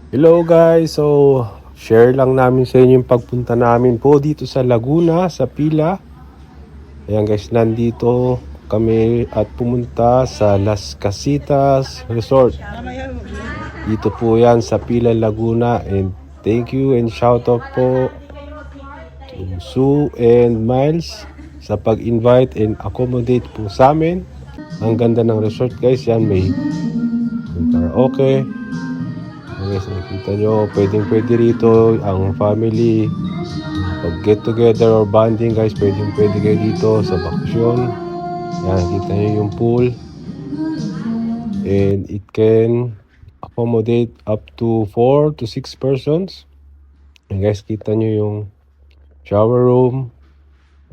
Hello guys, so share lang namin sa inyo yung pagpunta namin po dito sa Laguna, sa Pila. Ayan guys, nandito kami at pumunta sa Las Casitas Resort. Dito po yan sa Pila, Laguna. And thank you and shout out po to Sue and Miles sa pag-invite and accommodate po sa amin. Ang ganda ng resort guys, yan may karaoke. Guys, nakikita nyo, pwede rito ang family pag get together or bonding guys, pwede kayo dito sa bakasyon. Yan, nakita nyo yung pool and it can accommodate up to 4 to 6 persons. And guys, kita nyo yung shower room.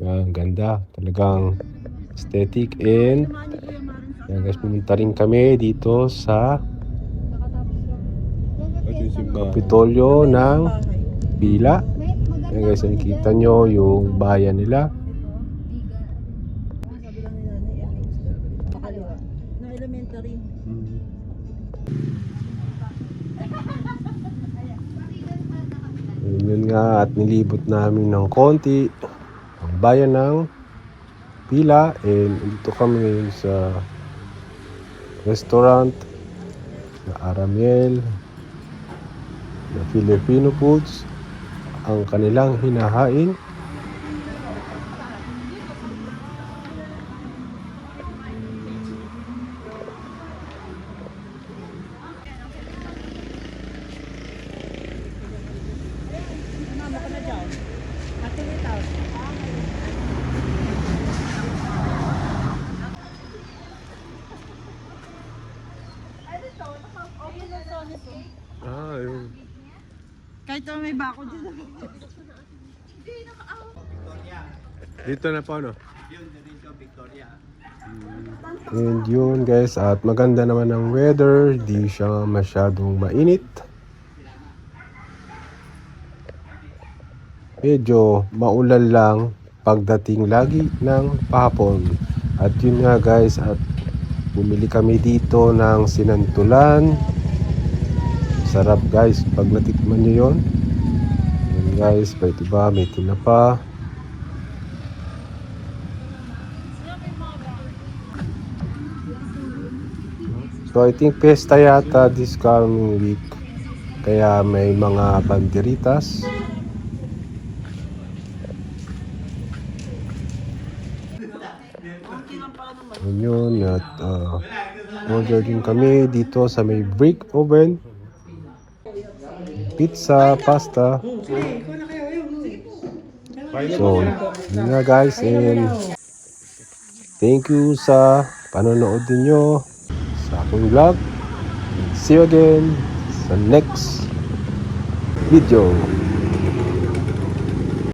Yan, ganda, talagang aesthetic. And yan guys, pumunta rin kami dito sa Kapitolyo ng Pila. Ayan guys, nakikita nyo yung bayan nila. Yun nga, at nilibot namin ng konti ang bayan ng Pila. And dito kami ngayon sa restaurant na Aramiel na Filipino foods ang kanilang hinahain. Yun. Kahit may bako dito. Dito na pa, no? And yun guys, at maganda naman ang weather, di siya masyadong mainit. Medyo maulan lang pagdating lagi ng pahapon. At yun nga guys, at bumili kami dito ng sinantulan. Sarap guys pag natikman nyo yun. Yun guys, diba, may tinapa. So I think pesta yata this coming week, kaya may mga banderitas. Yun, at order din kami dito sa may brick oven. Pizza, pasta. So, yun nga guys, and thank you sa panonood niyo sa aking vlog. See you again sa next video.